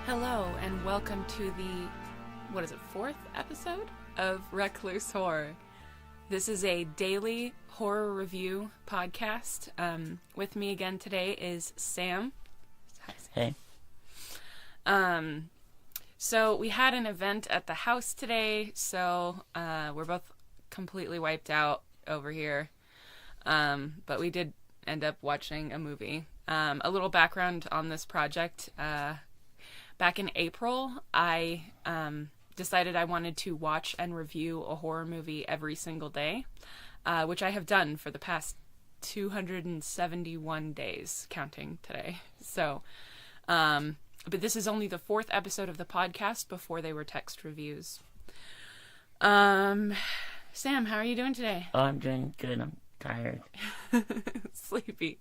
Hello, and welcome to the, fourth episode of Recluse Horror. This is a daily horror review podcast. With me again today is Sam. Hi, Sam. Hey. So we had an event at the house today, so we're both completely wiped out over here. But we did end up watching a movie. A little background on this project. Back in April, I decided I wanted to watch and review a horror movie every single day, which I have done for the past 271 days, counting today. So, but this is only the fourth episode of the podcast. Before they were text reviews. Sam, how are you doing today? Oh, I'm doing good. I'm tired. Sleepy.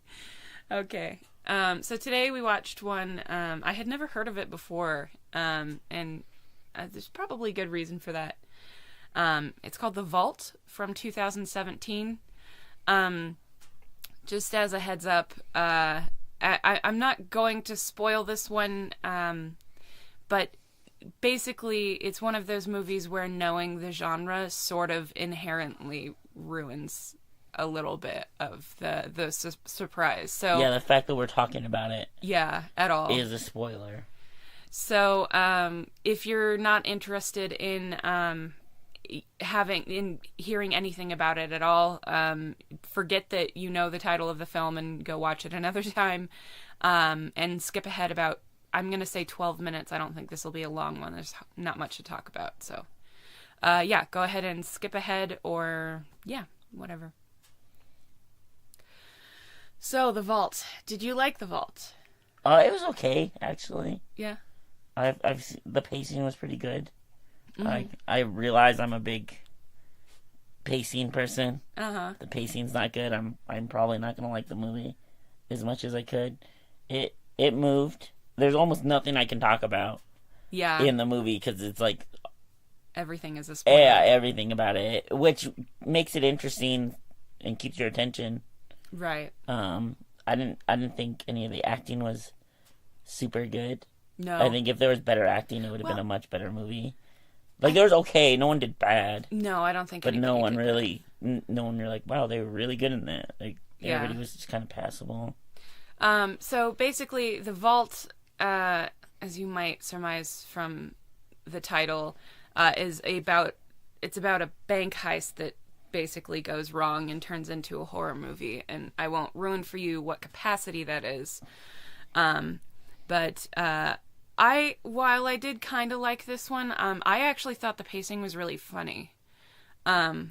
Okay. So today we watched one, I had never heard of it before, and there's probably good reason for that. It's called The Vault from 2017. Just as a heads up, I'm not going to spoil this one, but basically it's one of those movies where knowing the genre sort of inherently ruins a little bit of the surprise. So yeah, the fact that we're talking about it, at all, is a spoiler. So if you're not interested in hearing anything about it at all, forget that you know the title of the film and go watch it another time, and skip ahead about, I'm gonna say 12 minutes. I don't think this will be a long one. There's not much to talk about. So go ahead and skip ahead, or whatever. So, The Vault. Did you like The Vault? It was okay, actually. Yeah. The pacing was pretty good. Mm-hmm. I realize I'm a big pacing person. Uh-huh. The pacing's not good. I'm probably not gonna like the movie as much as I could. It moved. There's almost nothing I can talk about. Yeah. In the movie, because it's like everything is a spoiler. Yeah, everything about it, which makes it interesting and keeps your attention. Right. I didn't think any of the acting was super good. No. I think if there was better acting, it would have been a much better movie. Like, there was okay. No one did bad. No, I don't think. But no one really like, wow, they were really good in that. Like, everybody was just kind of passable. So basically, The Vault, as you might surmise from the title, is about a bank heist that basically goes wrong and turns into a horror movie, and I won't ruin for you what capacity that is. But while I did kind of like this one, I actually thought the pacing was really funny. A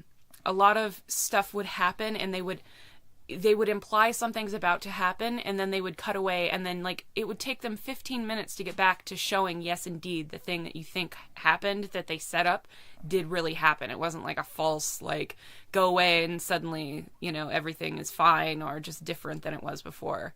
lot of stuff would happen, and they would imply something's about to happen, and then they would cut away, and then, like, it would take them 15 minutes to get back to showing, yes, indeed, the thing that you think happened, that they set up, did really happen. It wasn't like a false, like, go away and suddenly, everything is fine, or just different than it was before.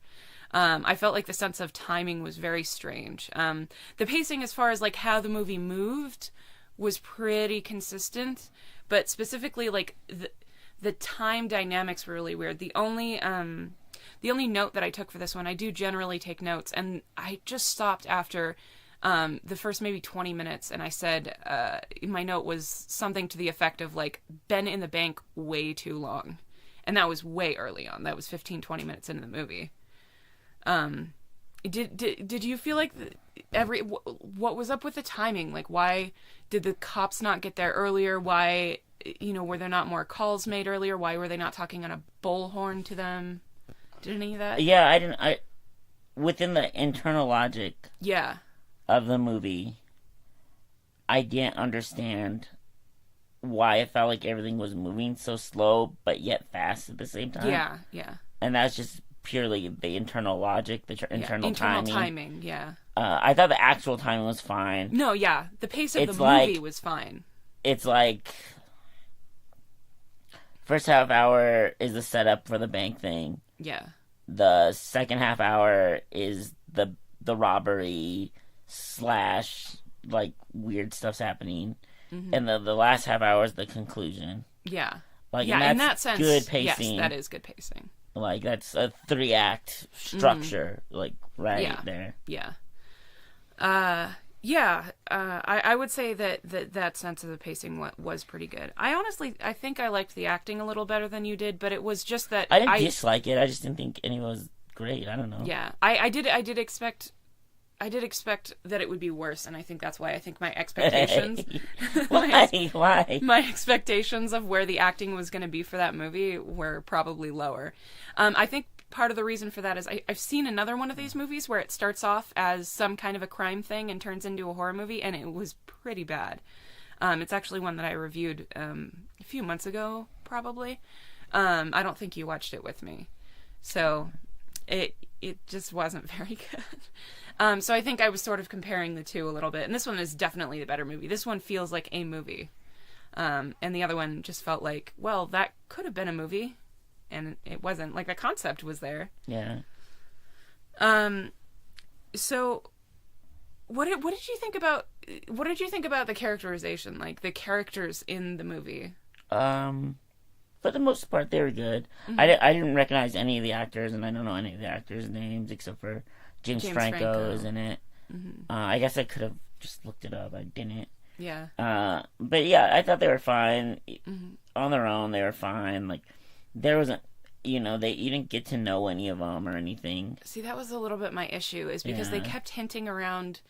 I felt like the sense of timing was very strange. The pacing, as far as, like, how the movie moved, was pretty consistent, but specifically, like, the time dynamics were really weird. The only note that I took for this one, I do generally take notes, and I just stopped after the first maybe 20 minutes, and I said, my note was something to the effect of, like, been in the bank way too long. And that was way early on. That was 15, 20 minutes into the movie. Did you feel like what was up with the timing? Like, why did the cops not get there earlier? Why... were there not more calls made earlier? Why were they not talking on a bullhorn to them? Did any of that? Yeah, within the internal logic of the movie, I didn't understand why it felt like everything was moving so slow, but yet fast at the same time. Yeah. And that's just purely the internal logic, the internal timing, yeah. I thought the actual timing was fine. No, yeah. The pace of the movie was fine. It's like... First half hour is the setup for the bank thing. Yeah. The second half hour is the robbery / like weird stuff's happening, and the last half hour is the conclusion. Yeah. Like, in that sense, good pacing. Yes, that is good pacing. Like, that's a 3-act structure, like, right there. Yeah. I would say that sense of the pacing was pretty good. I think I liked the acting a little better than you did, but it was just that I didn't dislike it. I just didn't think anyone was great. I don't know. Yeah, I did expect that it would be worse, and I think that's why I think my expectations Why? My expectations of where the acting was going to be for that movie were probably lower. I think part of the reason for that is I've seen another one of these movies where it starts off as some kind of a crime thing and turns into a horror movie, and it was pretty bad. It's actually one that I reviewed a few months ago, probably. I don't think you watched it with me, so it just wasn't very good. So I think I was sort of comparing the two a little bit, and this one is definitely the better movie. This one feels like a movie, and the other one just felt like, well, that could have been a movie. And it wasn't. Like, the concept was there. Yeah. So, what did you think about the characterization? Like, the characters in the movie? For the most part, they were good. Mm-hmm. I didn't recognize any of the actors, and I don't know any of the actors' names except for James Franco is in it. Mm-hmm. I guess I could have just looked it up. I didn't. Yeah. But yeah, I thought they were fine. Mm-hmm. On their own, they were fine. Like, there wasn't, you didn't get to know any of them or anything. See, that was a little bit my issue, is because they kept hinting around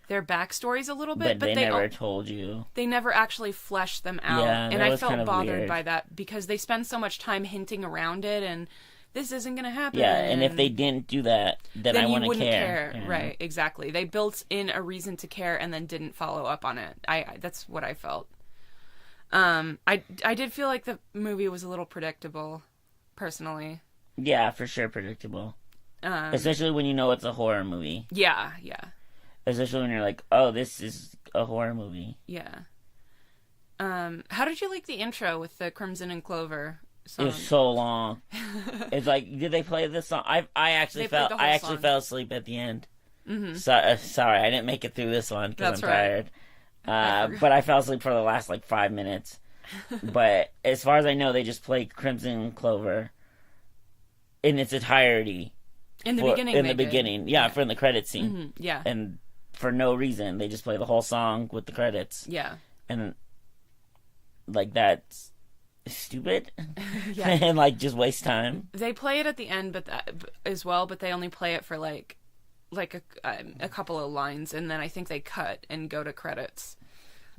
their backstories a little bit, but they never told you. They never actually fleshed them out. Yeah, and I felt kind of bothered weird by that, because they spend so much time hinting around it, and this isn't going to happen. Yeah, and if they didn't do that, then I wouldn't care. Yeah. Right, exactly. They built in a reason to care and then didn't follow up on it. That's what I felt. I did feel like the movie was a little predictable, personally. Yeah, for sure, predictable. Especially when you know it's a horror movie. Yeah. Especially when you're like, oh, this is a horror movie. Yeah. How did you like the intro with the Crimson and Clover song? It was so long. It's like, did they play this song? I actually fell asleep at the end. Mm-hmm. Sorry, I didn't make it through this one because I'm tired. But I fell asleep for the last 5 minutes. But as far as I know, they just played Crimson and Clover in its entirety. In the beginning. Yeah, for the credits scene. Mm-hmm. Yeah. And for no reason, they just play the whole song with the credits. Yeah. And, that's stupid. Yeah. And, just waste time. They play it at the end as well, but they only play it for, a couple of lines, and then I think they cut and go to credits.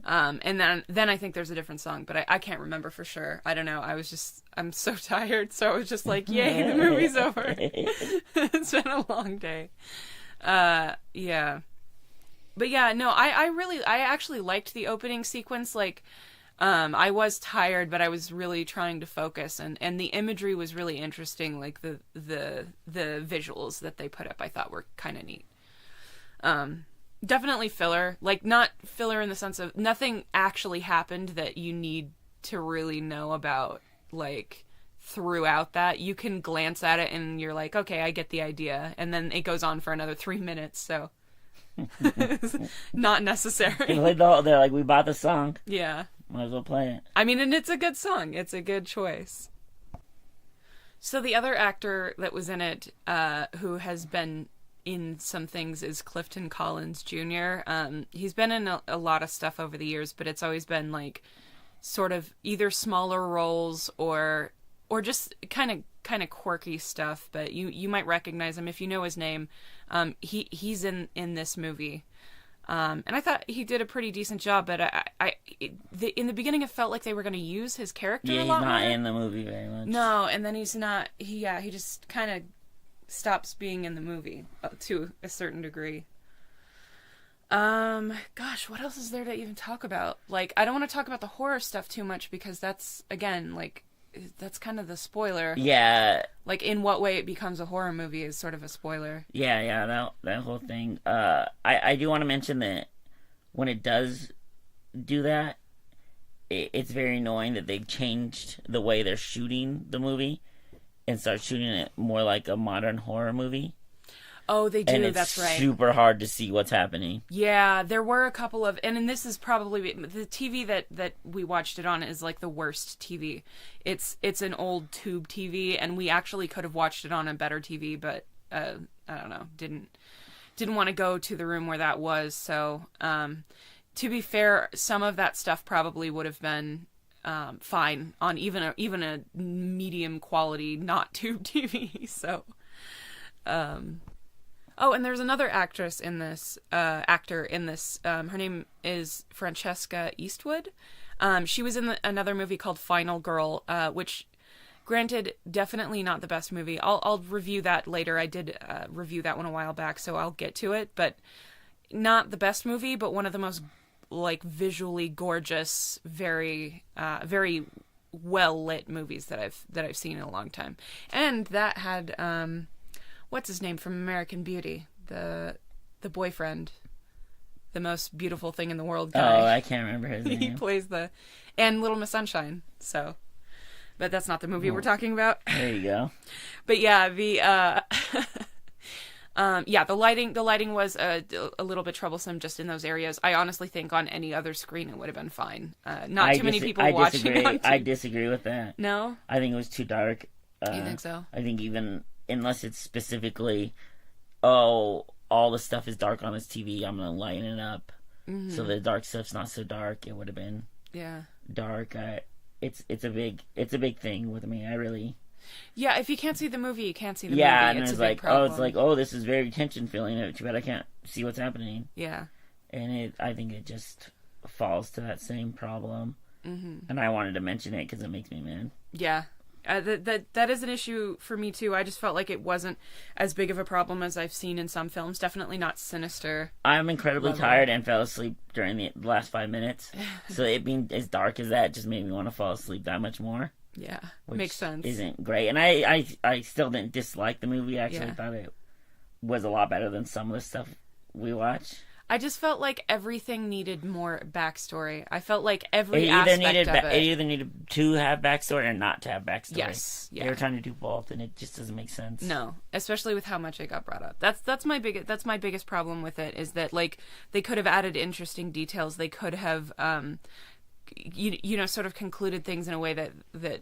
And then I think there's a different song, but I can't remember for sure. I don't know. I'm so tired, so I was just like, yay, the movie's over. It's been a long day. Yeah. But yeah, no, I actually liked the opening sequence. I was tired, but I was really trying to focus, and the imagery was really interesting. Like the visuals that they put up, I thought were kind of neat. Definitely filler. Not filler in the sense of nothing actually happened that you need to really know about, throughout that. You can glance at it and you're like, okay, I get the idea. And then it goes on for another 3 minutes, so not necessary. They're like, we bought the song. Yeah. Might as well play it. I mean, and it's a good song. It's a good choice. So the other actor that was in it, who has been in some things, is Clifton Collins Jr. He's been in a lot of stuff over the years, but it's always been sort of either smaller roles or just kind of quirky stuff. But you might recognize him if you know his name. He's in this movie. And I thought he did a pretty decent job, but in the beginning it felt like they were going to use his character a lot more. Yeah, he's not in the movie very much. No, and then he's not. He just kind of stops being in the movie to a certain degree. Gosh, what else is there to even talk about? I don't want to talk about the horror stuff too much because that's, again, that's kind of the spoiler. Yeah. In what way it becomes a horror movie is sort of a spoiler. Yeah, that whole thing. I do want to mention that when it does do that, it's very annoying that they've changed the way they're shooting the movie and start shooting it more like a modern horror movie. Oh, they do, and it's that's right. super hard to see what's happening. Yeah, there were a couple of... And this is probably... The TV that we watched it on is the worst TV. It's an old tube TV, and we actually could have watched it on a better TV, but I don't know, didn't didn't want to go to the room where that was. So, to be fair, some of that stuff probably would have been fine on even a medium quality not tube TV. So, oh, and there's another actor in this. Her name is Francesca Eastwood. She was in another movie called Final Girl, which, granted, definitely not the best movie. I'll review that later. I did review that one a while back, so I'll get to it. But not the best movie, but one of the most like visually gorgeous, very very well lit movies that I've seen in a long time. And that had what's his name from American Beauty, the boyfriend, the most beautiful thing in the world guy. Oh, I can't remember his name. He plays and Little Miss Sunshine. So, but that's not the movie we're talking about. There you go. But yeah, the lighting was a little bit troublesome just in those areas. I honestly think on any other screen it would have been fine. Not too many people watching. I disagree with that. No? I think it was too dark. You think so? I think even, unless it's specifically, all the stuff is dark on this TV, I'm going to lighten it up. Mm-hmm. So the dark stuff's not so dark. It would have been dark. It's a big thing with me. I really... Yeah, if you can't see the movie, you can't see the movie. Yeah, and it's like, this is very tension-filling. Too bad I can't see what's happening. Yeah. And I think it just falls to that same problem. Mm-hmm. And I wanted to mention it because it makes me mad. Yeah. That is an issue for me, too. I just felt like it wasn't as big of a problem as I've seen in some films. Definitely not Sinister. I'm incredibly tired and fell asleep during the last 5 minutes. So it being as dark as that just made me want to fall asleep that much more. Yeah, makes sense. Isn't great. And I still didn't dislike the movie. I actually thought it was a lot better than some of the stuff we watch. I just felt like everything needed more backstory. I felt like every aspect of it. It either needed to have backstory or not to have backstory. Yes, yeah. They were trying to do both, and it just doesn't make sense. No, especially with how much it got brought up. That's my biggest problem with it, is that like they could have added interesting details. They could have sort of concluded things in a way that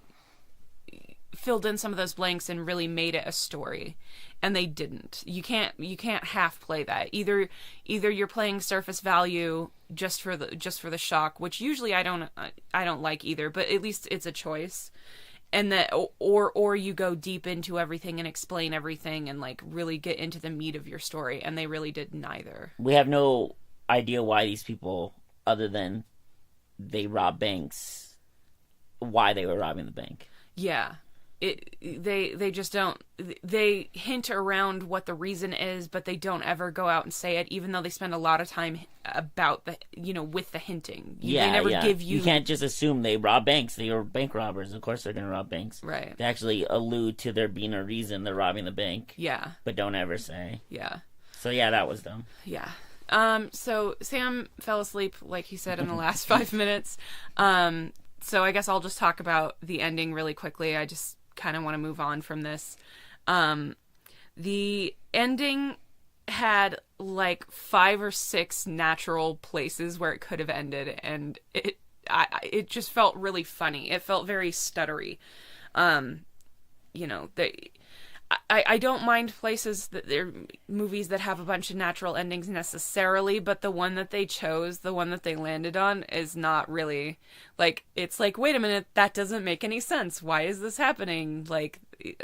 filled in some of those blanks and really made it a story, and they didn't. You can't half play that. Either you're playing surface value just for the shock, which usually I don't like either, but at least it's a choice. And that or you go deep into everything and explain everything and like really get into the meat of your story, and they really did neither. We have no idea why these people, other than they rob banks, why they were robbing the bank. Yeah. They just don't. They hint around what the reason is, but they don't ever go out and say it, even though they spend a lot of time about with the hinting. They never give you. You can't just assume they rob banks. They are bank robbers. Of course, they're going to rob banks. Right. They actually allude to there being a reason they're robbing the bank. Yeah. But don't ever say. Yeah. So yeah, that was dumb. Yeah. So Sam fell asleep, like he said, in the last 5 minutes. So I guess I'll just talk about the ending really quickly. I just kind of want to move on from this. The ending had like 5 or 6 natural places where it could have ended, and it just felt really funny. It felt very stuttery. I don't mind places that they're movies that have a bunch of natural endings necessarily, but the one that they chose, the one that they landed on, is not really like, it's like, wait a minute, that doesn't make any sense. Why is this happening? Like,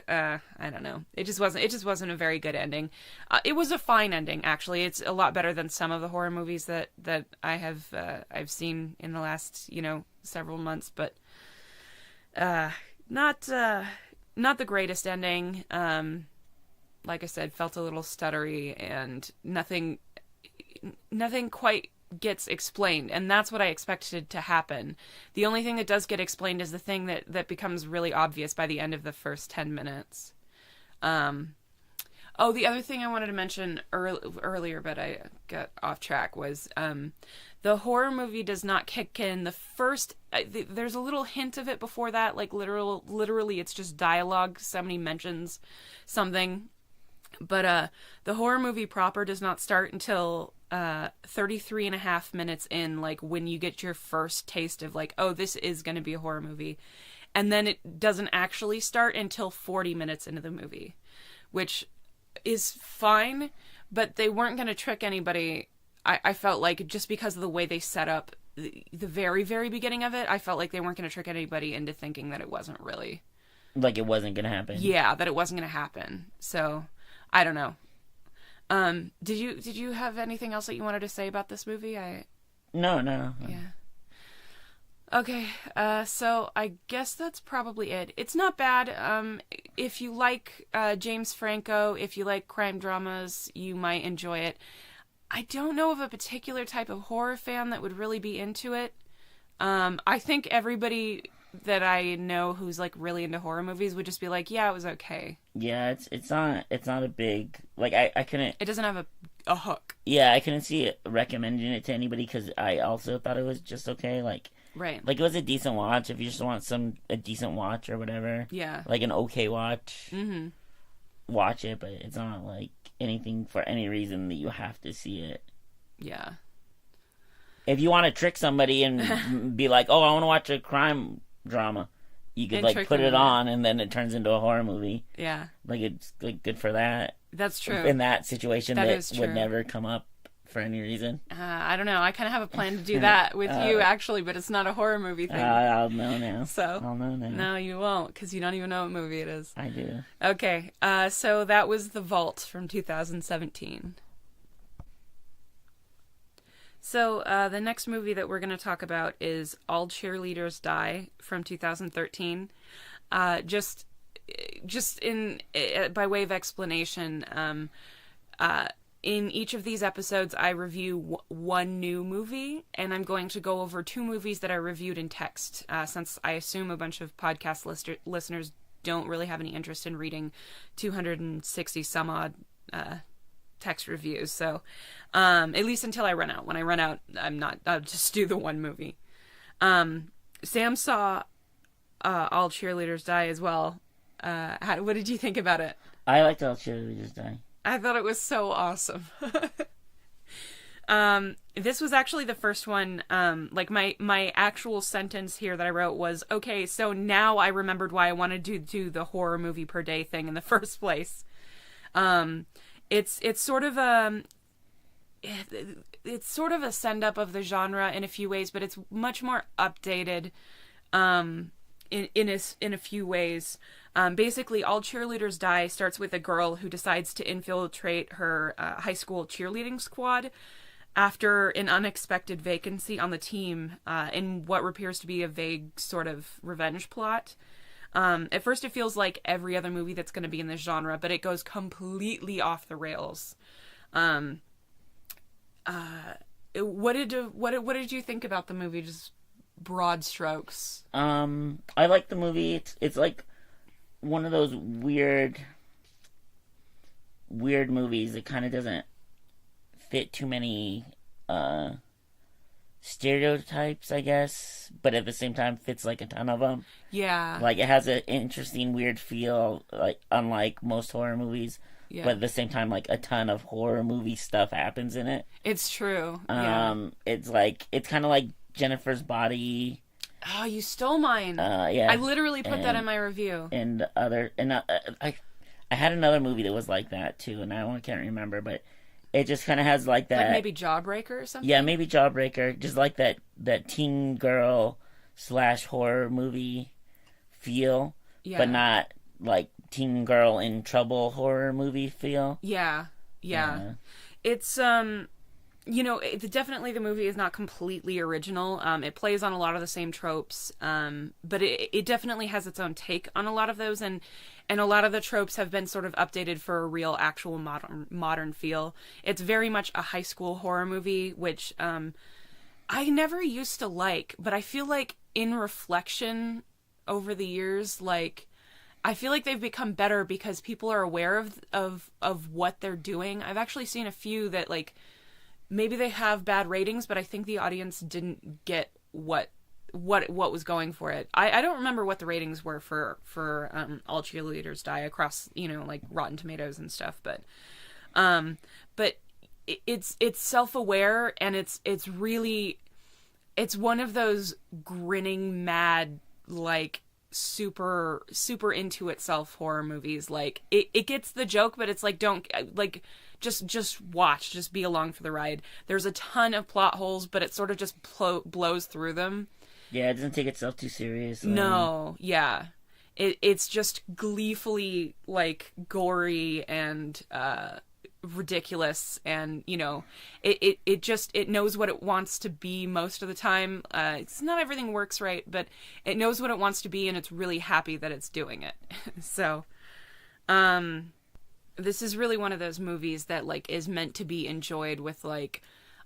I don't know. It just wasn't a very good ending. It was a fine ending, actually. It's a lot better than some of the horror movies that I've seen in the last, several months, but, not the greatest ending. Like I said, felt a little stuttery, and nothing quite gets explained, and that's what I expected to happen. The only thing that does get explained is the thing that becomes really obvious by the end of the first 10 minutes. The other thing I wanted to mention earlier, but I got off track, was the horror movie does not kick in the first... there's a little hint of it before that, like literally it's just dialogue. Somebody mentions something. But the horror movie proper does not start until 33 and a half minutes in, like when you get your first taste of like, oh, this is going to be a horror movie. And then it doesn't actually start until 40 minutes into the movie, which is fine, but they weren't going to trick anybody. I felt like just because of the way they set up the very, very beginning of it, I felt like they weren't going to trick anybody into thinking that it wasn't really... Like it wasn't going to happen. Yeah, that it wasn't going to happen. So, I don't know. Did you have anything else that you wanted to say about this movie? No. Yeah. Okay, so I guess that's probably it. It's not bad. If you like James Franco, if you like crime dramas, you might enjoy it. I don't know of a particular type of horror fan that would really be into it. I think everybody that I know who's like really into horror movies would just be like, yeah, it was okay. Yeah, it's not a big, like, I couldn't... It doesn't have a hook. Yeah, I couldn't see it recommending it to anybody because I also thought it was just okay, like... Right. Like, it was a decent watch if you just want a decent watch or whatever. Yeah. Like, an okay watch. Mm-hmm. Watch it, but it's not, like, anything for any reason that you have to see it. Yeah. If you want to trick somebody and be like, oh, I want to watch a crime drama, you could, like, put it on and then it turns into a horror movie. Yeah. Like, it's, like, good for that. That's true. In that situation that would true. Never come up for any reason. I don't know. I kind of have a plan to do that with you, actually, but it's not a horror movie thing. I'll know now. I'll know now. No, you won't, because you don't even know what movie it is. I do. Okay, so that was The Vault from 2017. So the next movie that we're going to talk about is All Cheerleaders Die from 2013. Just by way of explanation, in each of these episodes, I review one new movie, and I'm going to go over two movies that I reviewed in text, since I assume a bunch of podcast listeners don't really have any interest in reading 260 some odd text reviews. So, at least until I run out. When I run out, I'll just do the one movie. Sam saw All Cheerleaders Die as well. What did you think about it? I liked All Cheerleaders Die. I thought it was so awesome. This was actually the first one, like my actual sentence here that I wrote was, okay, so now I remembered why I wanted to do the horror movie per day thing in the first place. It's sort of a send up of the genre in a few ways, but it's much more updated, in a few ways. Basically, All Cheerleaders Die starts with a girl who decides to infiltrate her high school cheerleading squad after an unexpected vacancy on the team in what appears to be a vague sort of revenge plot. At first, it feels like every other movie that's going to be in this genre, but it goes completely off the rails. What did you think about the movie? Just broad strokes. I like the movie. It's like one of those weird movies that kind of doesn't fit too many stereotypes, I guess, but at the same time fits like a ton of them. Yeah. Like, it has an interesting, weird feel, like, unlike most horror movies. Yeah. But at the same time, like, a ton of horror movie stuff happens in it. It's true. It's kind of like Jennifer's Body. Oh, you stole mine. Yeah. I literally put that in my review. I had another movie that was like that too, and I can't remember, but it just kind of has like that. Like maybe Jawbreaker or something? Yeah, maybe Jawbreaker. Just like that teen girl / horror movie feel, but not like teen girl in trouble horror movie feel. Yeah. It's definitely the movie is not completely original. It plays on a lot of the same tropes, but it definitely has its own take on a lot of those, and a lot of the tropes have been sort of updated for a real, actual modern feel. It's very much a high school horror movie, which I never used to like, but I feel like in reflection over the years, like, I feel like they've become better because people are aware of what they're doing. I've actually seen a few that, like, maybe they have bad ratings, but I think the audience didn't get what was going for it. I don't remember what the ratings were for All Cheerleaders Die across, like Rotten Tomatoes and stuff, but it's self-aware, and it's really, it's one of those grinning mad, like, super super into itself horror movies. Like, it gets the joke, but it's like, don't just watch, just be along for the ride. There's a ton of plot holes, but it sort of just blows through them. Yeah, it doesn't take itself too seriously. No, yeah. It's just gleefully, like, gory and ridiculous, and, you know, it knows what it wants to be most of the time. It's not everything works right, but it knows what it wants to be, and it's really happy that it's doing it. So, this is really one of those movies that, like, is meant to be enjoyed with, like,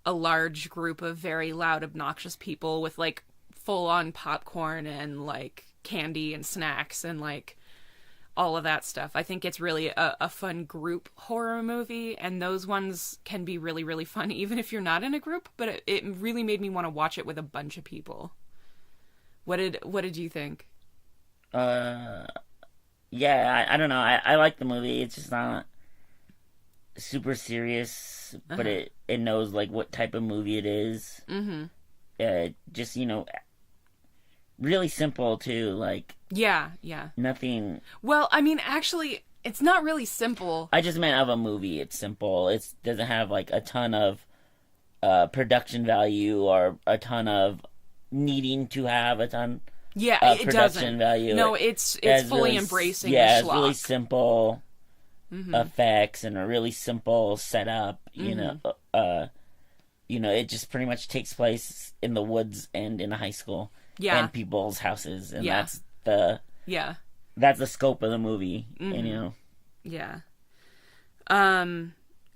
a large group of very loud, obnoxious people with, like, full-on popcorn and, like, candy and snacks and, like, all of that stuff. I think it's really a fun group horror movie, and those ones can be really, really fun, even if you're not in a group, but it really made me want to watch it with a bunch of people. What did you think? Yeah, I don't know. I like the movie. It's just not super serious, but it knows, like, what type of movie it is. Mm-hmm. Just, you know, really simple, too. Like, yeah. Nothing. Well, I mean, actually, it's not really simple. I just meant of a movie. It's simple. It doesn't have, like, a ton of production value or a ton of needing to have a ton of production value. No, it's fully really, embracing the schlock. It's really simple effects and a really simple setup. You know, it just pretty much takes place in the woods and in a high school. Yeah. And people's houses, and that's the scope of the movie. And, you know,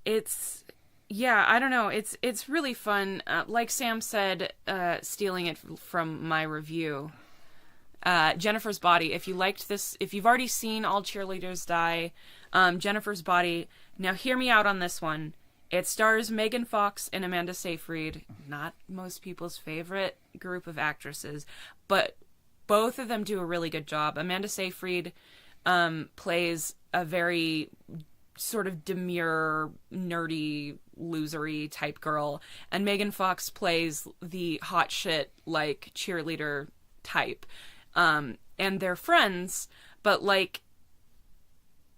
it's I don't know. It's really fun. Like Sam said, stealing it from my review, Jennifer's Body. If you liked this, if you've already seen All Cheerleaders Die, Jennifer's Body. Now, hear me out on this one. It stars Megan Fox and Amanda Seyfried, not most people's favorite group of actresses, but both of them do a really good job. Amanda Seyfried plays a very sort of demure, nerdy, losery type girl, and Megan Fox plays the hot shit, like, cheerleader type. And they're friends, but, like,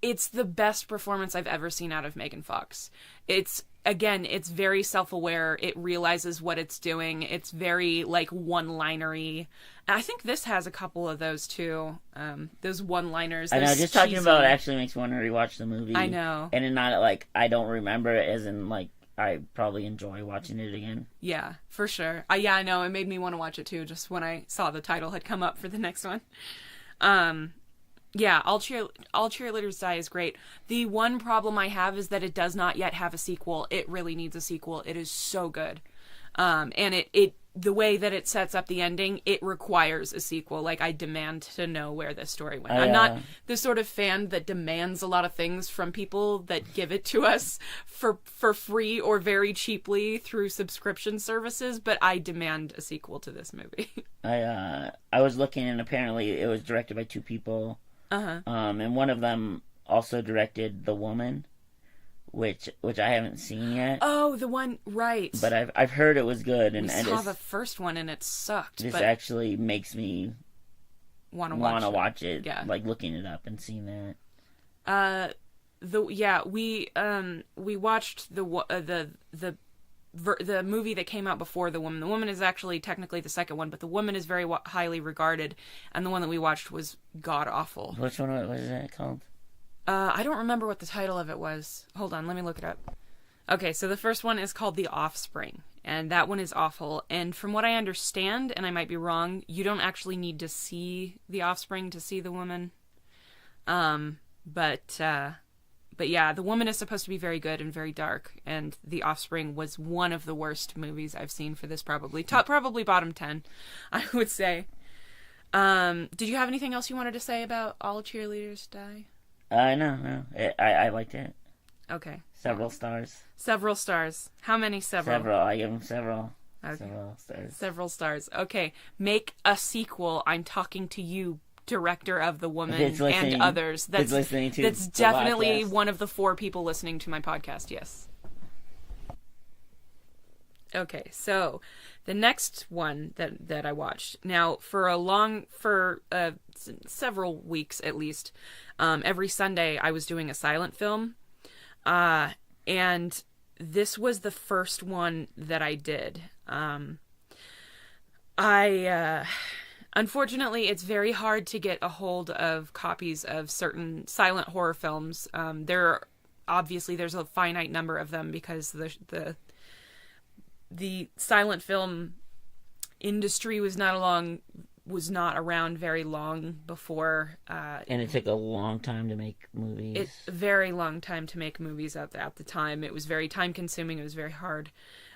it's the best performance I've ever seen out of Megan Fox. It's very self-aware. It realizes what it's doing. It's very, like, one-linery. I think this has a couple of those, too. Those one-liners. I know, just talking about it actually makes me want to rewatch the movie. I know. And not, like, I don't remember it, as in, like, I probably enjoy watching it again. Yeah, for sure. Yeah, I know. It made me want to watch it, too, just when I saw the title had come up for the next one. Yeah, All Cheerleaders Die is great. The one problem I have is that it does not yet have a sequel. It really needs a sequel. It is so good. And it the way that it sets up the ending, it requires a sequel. Like, I demand to know where this story went. I'm not the sort of fan that demands a lot of things from people that give it to us for free or very cheaply through subscription services, but I demand a sequel to this movie. I was looking, and apparently it was directed by two people. And one of them also directed The Woman, which I haven't seen yet. Oh, the one, right. But I've heard it was good. And I saw the first one, and it sucked. This actually makes me want to watch it. Yeah. Like, looking it up and seeing that. We watched the movie that came out before The Woman. The Woman is actually technically the second one, but The Woman is very highly regarded, and the one that we watched was god-awful. Which one was that called? I don't remember what the title of it was. Hold on, let me look it up. Okay, so the first one is called The Offspring, and that one is awful. And from what I understand, and I might be wrong, you don't actually need to see The Offspring to see The Woman. But yeah, The Woman is supposed to be very good and very dark, and The Offspring was one of the worst movies I've seen for this, probably bottom 10, I would say. Did you have anything else you wanted to say about All Cheerleaders Die? No. I liked it. Okay. Several stars. Several stars. How many several? Several. I give them several. Okay. Several stars. Several stars. Okay. Make a sequel. I'm talking to you, director of The Woman and others. That's definitely one of the 4 people listening to my podcast. Yes. Okay, so the next one that I watched, now for several weeks at least, every Sunday I was doing a silent film, And this was the first one that I did. Unfortunately, it's very hard to get a hold of copies of certain silent horror films. There's a finite number of them because the silent film industry was not around very long before. And it took a long time to make movies. A very long time to make movies at the time. It was very time consuming. It was very hard.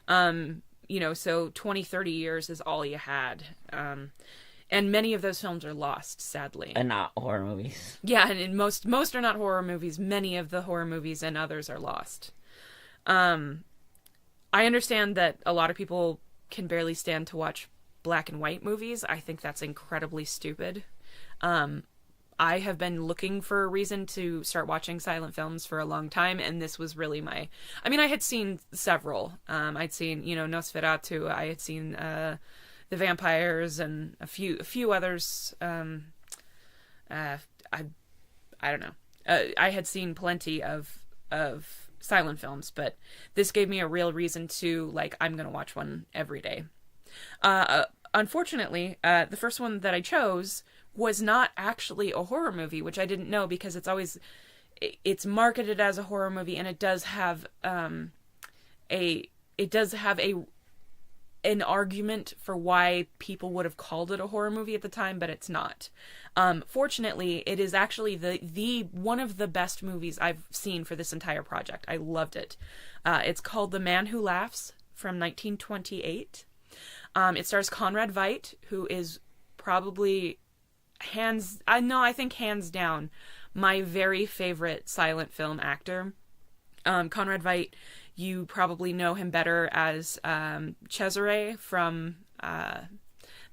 So 20, 30 years is all you had. And many of those films are lost, sadly. And not horror movies. Yeah, and most are not horror movies. Many of the horror movies and others are lost. I understand that a lot of people can barely stand to watch black and white movies. I think that's incredibly stupid. I have been looking for a reason to start watching silent films for a long time, and this was really I had seen several. I'd seen, Nosferatu. I had seen The Vampires and a few others. I don't know. I had seen plenty of silent films, but this gave me a real reason to, I'm going to watch one every day. Unfortunately, the first one that I chose was not actually a horror movie, which I didn't know because it's marketed as a horror movie, and it does have an argument for why people would have called it a horror movie at the time, but it's not. Fortunately, it is actually the one of the best movies I've seen for this entire project. I loved it. It's called The Man Who Laughs from 1928. It stars Conrad Veidt, who is probably hands down my very favorite silent film actor. Conrad Veidt, you probably know him better as Cesare from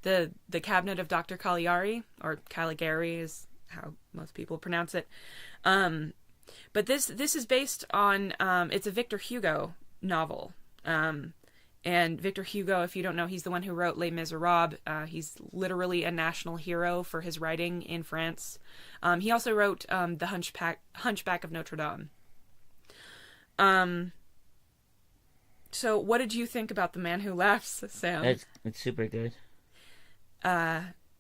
the Cabinet of Dr. Caligari, or Caligari is how most people pronounce it. But this is based on it's a Victor Hugo novel. And Victor Hugo, if you don't know, he's the one who wrote Les Miserables. He's literally a national hero for his writing in France. He also wrote The Hunchback of Notre Dame. So what did you think about The Man Who Laughs, Sam? It's super good.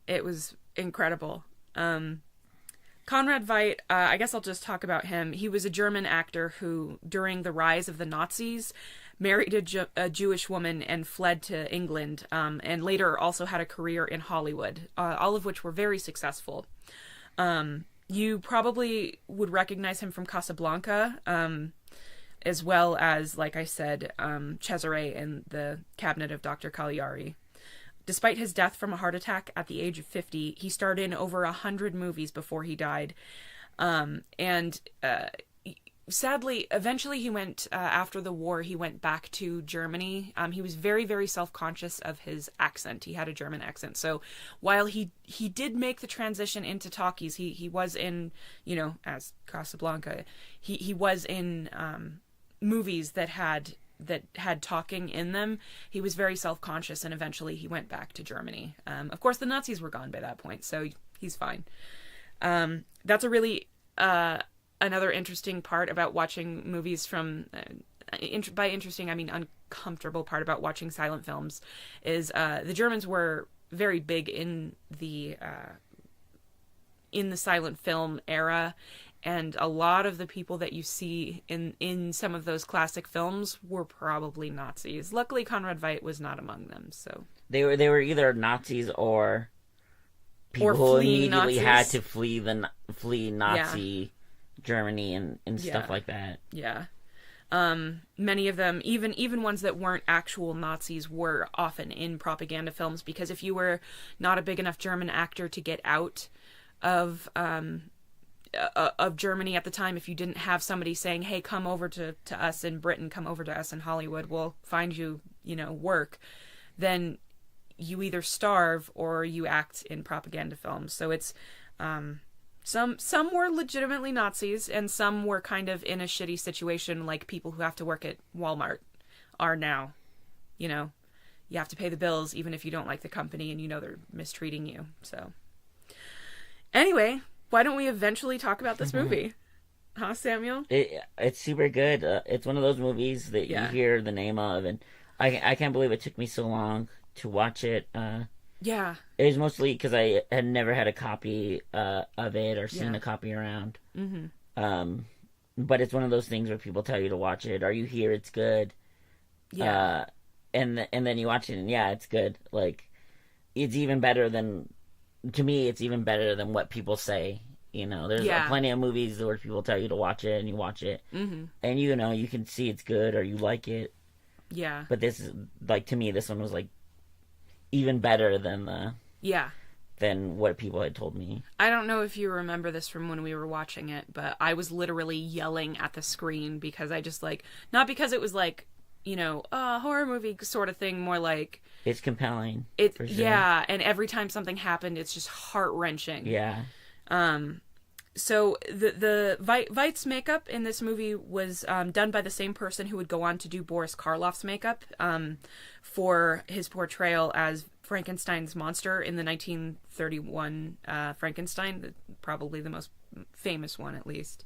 It was incredible. Conrad Veidt, I guess I'll just talk about him. He was a German actor who, during the rise of the Nazis, married a Jewish woman and fled to England, and later also had a career in Hollywood, all of which were very successful. You probably would recognize him from Casablanca, as well as, like I said, Cesare in the Cabinet of Dr. Caligari. Despite his death from a heart attack at the age of 50, he starred in over 100 movies before he died. Sadly, eventually he went, after the war, he went back to Germany. He was very, very self-conscious of his accent. He had a German accent. So while he did make the transition into talkies, he was in, as Casablanca, he was in movies that had talking in them. He was very self-conscious, and eventually he went back to Germany. Of course, the Nazis were gone by that point, so he's fine. That's a really another interesting part about watching movies from by interesting I mean uncomfortable part about watching silent films is the Germans were very big in the silent film era, and a lot of the people that you see in some of those classic films were probably Nazis. Luckily, Conrad Veidt was not among them. So they were either Nazis or people who immediately had to flee Nazi Germany and stuff like that. Yeah. Many of them, even ones that weren't actual Nazis, were often in propaganda films, because if you were not a big enough German actor to get out of Germany at the time, if you didn't have somebody saying, hey, come over to us in Britain, come over to us in Hollywood, we'll find you, work, then you either starve or you act in propaganda films. So it's some were legitimately Nazis, and some were kind of in a shitty situation, like people who have to work at Walmart are now. You have to pay the bills even if you don't like the company and they're mistreating you. So anyway, why don't we eventually talk about this movie? Huh, Samuel? It's super good. It's one of those movies that you hear the name of, and I can't believe it took me so long to watch it. Yeah. It was mostly because I had never had a copy of it or seen a copy around. Mm-hmm. But it's one of those things where people tell you to watch it, or you hear it's good. Yeah. And then you watch it, and it's good. Like, it's even better than, to me, it's even better than what people say. You know, there's plenty of movies where people tell you to watch it, and you watch it, and you can see it's good or you like it. Yeah. But this is, like, to me, this one was like even better than than what people had told me. I don't know if you remember this from when we were watching it, but I was literally yelling at the screen because I just, like, not because it was like, you know, a horror movie sort of thing, more like it's compelling. For sure. Yeah, and every time something happened, it's just heart-wrenching. Yeah. So the Veidt's makeup in this movie was done by the same person who would go on to do Boris Karloff's makeup for his portrayal as Frankenstein's monster in the 1931 Frankenstein, probably the most famous one, at least.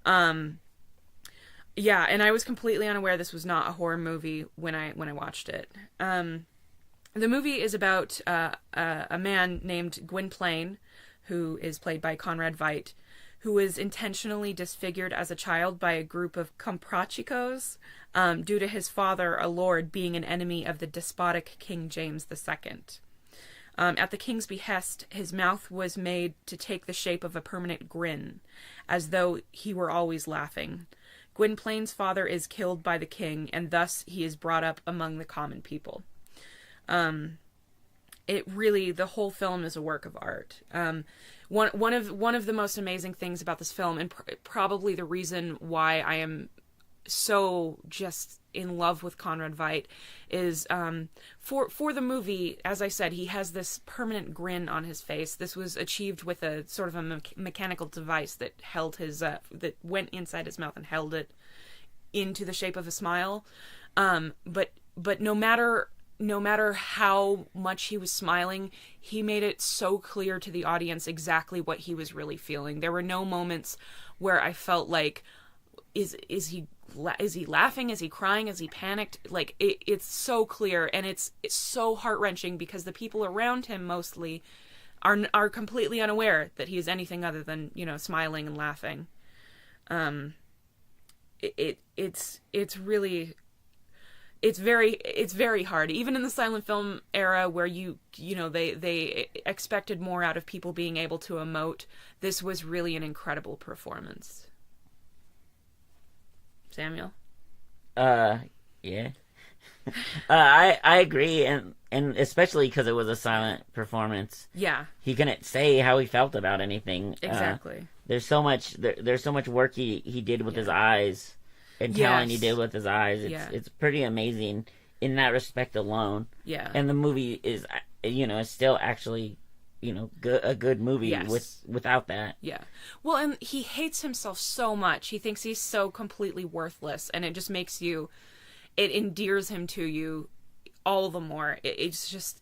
Yeah, and I was completely unaware this was not a horror movie when I watched it. The movie is about a man named Gwynplaine, who is played by Conrad Veidt, who was intentionally disfigured as a child by a group of comprachicos due to his father, a lord, being an enemy of the despotic King James II. At the king's behest, his mouth was made to take the shape of a permanent grin, as though he were always laughing. Gwynplaine's father is killed by the king, and thus he is brought up among the common people. The whole film is a work of art. One of the most amazing things about this film, and probably the reason why I am so just in love with Conrad Veidt, is for the movie, as I said, he has this permanent grin on his face. This was achieved with a sort of a mechanical device that held his that went inside his mouth and held it into the shape of a smile. But no matter how much he was smiling, he made it so clear to the audience exactly what he was really feeling. There were no moments where I felt like, is he laughing? Is he crying? Is he panicked? Like, it's so clear, and it's so heart-wrenching because the people around him mostly are completely unaware that he is anything other than, you know, smiling and laughing. It's really... It's very hard, even in the silent film era where they expected more out of people being able to emote. This was really an incredible performance. Samuel? Yeah. I agree, and especially because it was a silent performance. Yeah. He couldn't say how he felt about anything. Exactly. There's so much work he did with his eyes. And talent he did with his eyes. It's pretty amazing in that respect alone. Yeah. And the movie is, is still actually, a good movie without that. Yeah. Well, and he hates himself so much. He thinks he's so completely worthless, and it just makes it endears him to you all the more. It's just...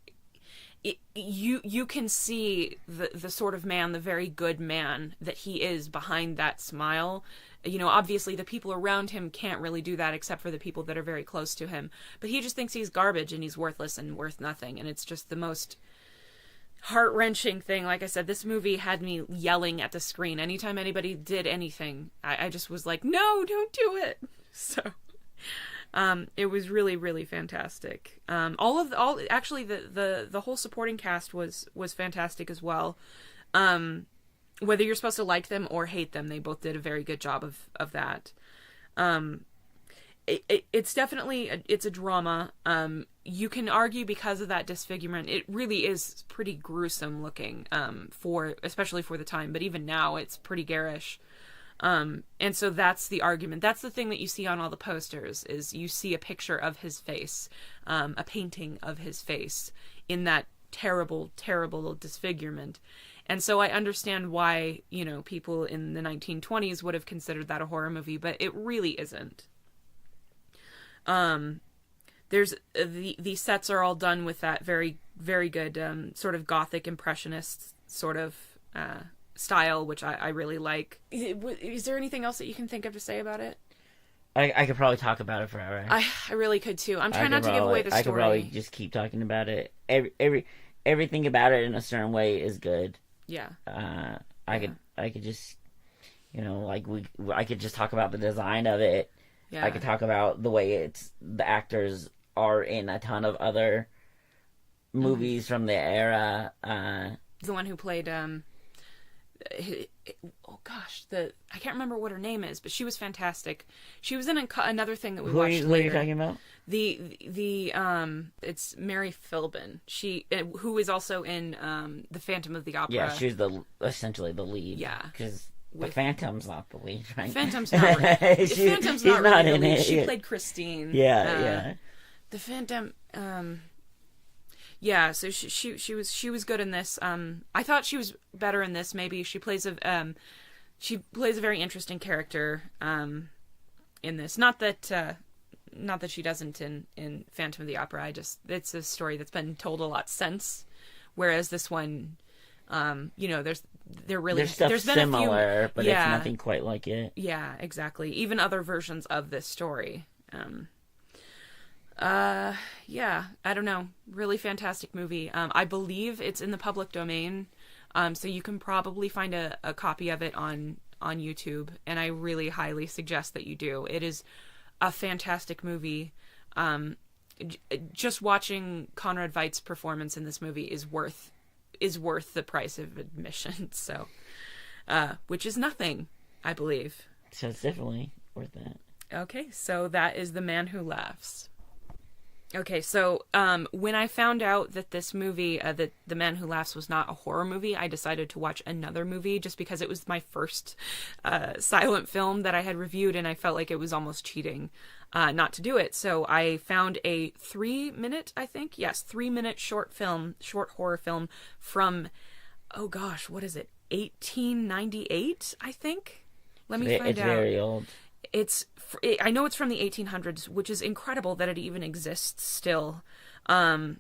You can see the sort of man, the very good man that he is behind that smile. Obviously the people around him can't really do that except for the people that are very close to him. But he just thinks he's garbage and he's worthless and worth nothing. And it's just the most heart-wrenching thing. Like I said, this movie had me yelling at the screen. Anytime anybody did anything, I just was like, no, don't do it. So... it was really, really fantastic. Actually, the whole supporting cast was fantastic as well. Whether you're supposed to like them or hate them, they both did a very good job of that. It's definitely it's a drama. You can argue because of that disfigurement, it really is pretty gruesome looking. Especially for the time, but even now it's pretty garish. And so that's the argument. That's the thing that you see on all the posters, is you see a picture of his face, a painting of his face in that terrible, terrible disfigurement. And so I understand why, people in the 1920s would have considered that a horror movie, but it really isn't. There's the sets are all done with that very, very good, sort of gothic impressionist sort of, style, which I really like. Is there anything else that you can think of to say about it? I could probably talk about it forever. I really could too. I'm trying not to give away the story. I could probably just keep talking about it. Everything about it in a certain way is good. Yeah. I could just, I could just talk about the design of it. Yeah. I could talk about the way the actors are in a ton of other movies from the era. The one who played I can't remember what her name is, but she was fantastic. She was in another thing that we watched later. Who are you talking about? It's Mary Philbin. Who is also in the Phantom of the Opera. Yeah, she's essentially the lead. Yeah, because the Phantom's not the lead, right? Phantom's not. Phantom's not really the lead. She played Christine. Yeah. The Phantom. Yeah, so she was good in this. I thought she was better in this. Maybe she plays a very interesting character in this. Not that she doesn't in Phantom of the Opera. It's a story that's been told a lot since. Whereas this one, there's stuff similar, but it's nothing quite like it. Yeah, exactly. Even other versions of this story. Yeah, I don't know. Really fantastic movie. I believe it's in the public domain. So you can probably find a copy of it on YouTube, and I really highly suggest that you do. It is a fantastic movie. Just watching Conrad Veidt's performance in this movie is worth the price of admission. So, which is nothing, I believe. So it's definitely worth that. Okay, so that is The Man Who Laughs. Okay, so when I found out that this movie, that The Man Who Laughs was not a horror movie, I decided to watch another movie just because it was my first silent film that I had reviewed, and I felt like it was almost cheating not to do it. So I found a 3-minute, 3-minute short horror film from, oh gosh, what is it, 1898, I think? Let me find out. It's very old. I know it's from the 1800s, which is incredible that it even exists still. It's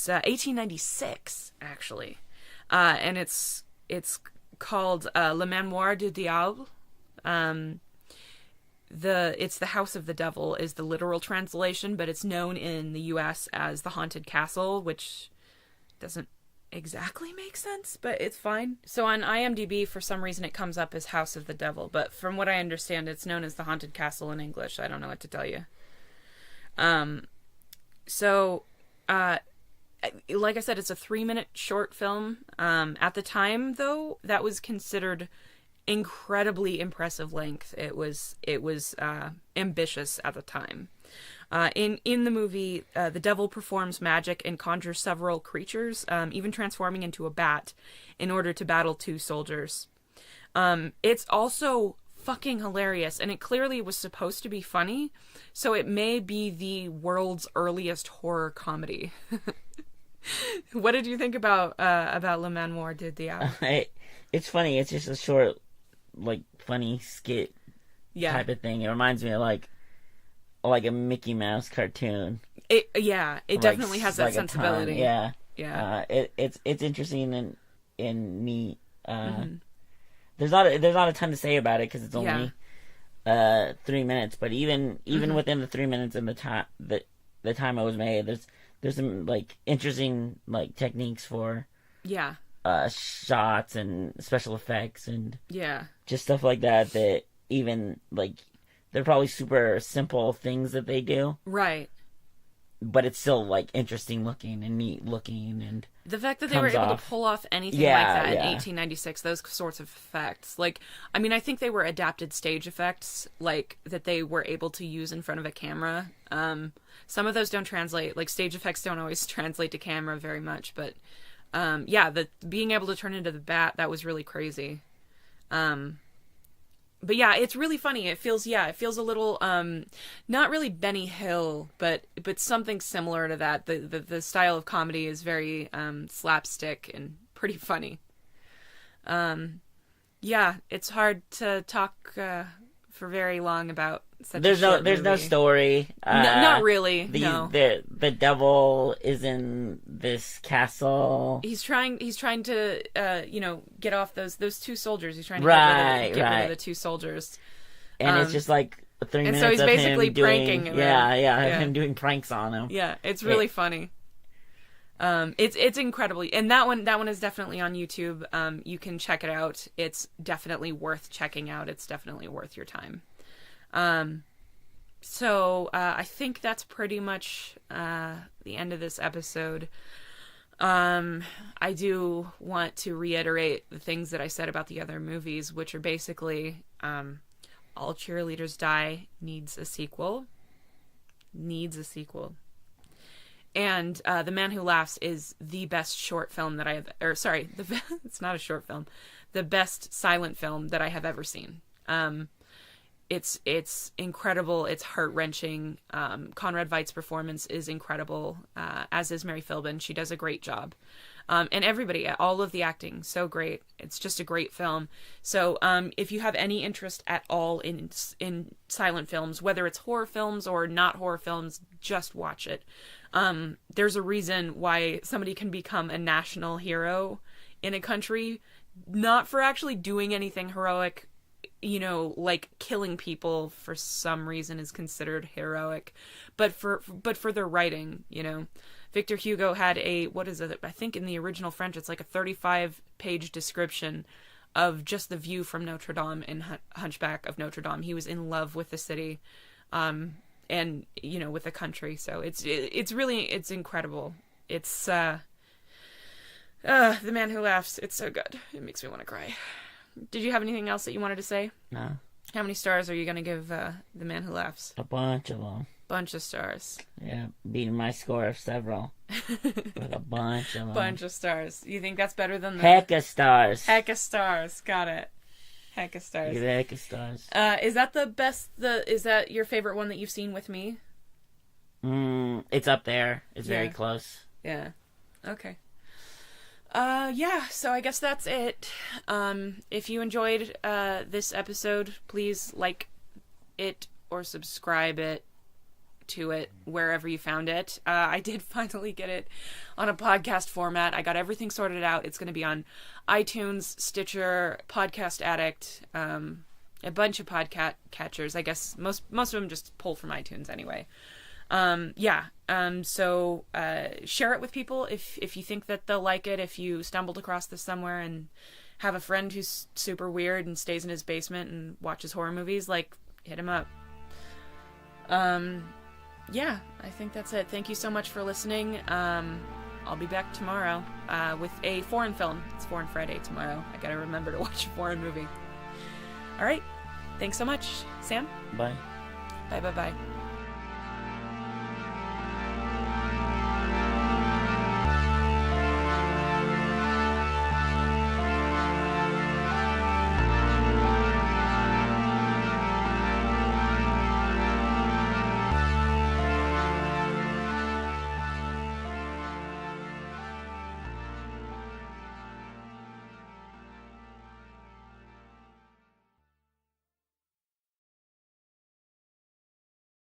1896 actually, and it's called Le Manoir du Diable. It's the House of the Devil is the literal translation, but it's known in the U.S. as the Haunted Castle, which doesn't exactly make sense, but it's fine. So on IMDb, for some reason, it comes up as House of the Devil, but from what I understand, it's known as the Haunted Castle in English. I don't know what to tell you. Like I said, it's a 3-minute short film. At the time, though, that was considered incredibly impressive length. It was ambitious at the time. In the movie, the devil performs magic and conjures several creatures, even transforming into a bat, in order to battle 2 soldiers. It's also fucking hilarious, and it clearly was supposed to be funny, so it may be the world's earliest horror comedy. What did you think about Le Manoir du Diable? It's funny. It's just a short, funny skit type of thing. It reminds me of like a Mickey Mouse cartoon. It definitely has that sensibility. Yeah. It's interesting and neat. There's not a ton to say about it because it's only 3 minutes. But even within the 3 minutes and the time it was made, there's some interesting techniques for shots and special effects and just stuff like that even they're probably super simple things that they do. Right. But it's still interesting looking and neat looking, and the fact that they were able to pull off anything like that in 1896, those sorts of effects. I think they were adapted stage effects that they were able to use in front of a camera. Some of those don't translate, stage effects don't always translate to camera very much, but the being able to turn into the bat, that was really crazy. But yeah, it's really funny. It feels a little, not really Benny Hill, but something similar to that. The style of comedy is very slapstick and pretty funny. It's hard to talk for very long about there's no story. Not really. No. The devil is in this castle. He's trying to get off those two soldiers. He's trying to get rid of the two soldiers. And it's just like 3 minutes. And so he's of basically him pranking doing, him. Him doing pranks on him. Yeah, it's really funny. It's incredibly, and that one is definitely on YouTube. You can check it out. It's definitely worth checking out. It's definitely worth your time. So I think that's pretty much the end of this episode. I do want to reiterate the things that I said about the other movies, which are basically All Cheerleaders Die needs a sequel. And The Man Who Laughs is the best short film that I have... it's not a short film. The best silent film that I have ever seen. It's incredible. It's heart-wrenching. Conrad Veidt's performance is incredible, as is Mary Philbin. She does a great job. And everybody, all of the acting, so great. It's just a great film. So if you have any interest at all in silent films, whether it's horror films or not horror films, just watch it. There's a reason why somebody can become a national hero in a country, not for actually doing anything heroic, like killing people for some reason is considered heroic, but for their writing, Victor Hugo had I think in the original French, it's like a 35-page description of just the view from Notre Dame in Hunchback of Notre Dame. He was in love with the city, and with the country. So it's incredible. It's The Man Who Laughs. It's so good. It makes me want to cry. Did you have anything else that you wanted to say? No. How many stars are you going to give The Man Who Laughs? A bunch of them. Bunch of stars. Yeah, beating my score of several. Like a bunch of them. Bunch of stars. You think that's better than the... Hecka stars. Hecka stars. Got it. Hecka stars. Yeah, hecka stars. Is that the best... Is that your favorite one that you've seen with me? It's up there. It's very close. Yeah. Okay. So I guess that's it. If you enjoyed this episode, please like it or subscribe to it wherever you found it. I did finally get it on a podcast format. I got everything sorted out. It's going to be on iTunes, Stitcher, Podcast Addict, a bunch of podcast catchers. I guess most of them just pull from iTunes anyway. So share it with people if you think that they'll like it. If you stumbled across this somewhere and have a friend who's super weird and stays in his basement and watches horror movies, hit him up. I think that's it. Thank you so much for listening. I'll be back tomorrow with a foreign film. It's Foreign Friday tomorrow. I gotta remember to watch a foreign movie. All right. Thanks so much, Sam. Bye. Bye.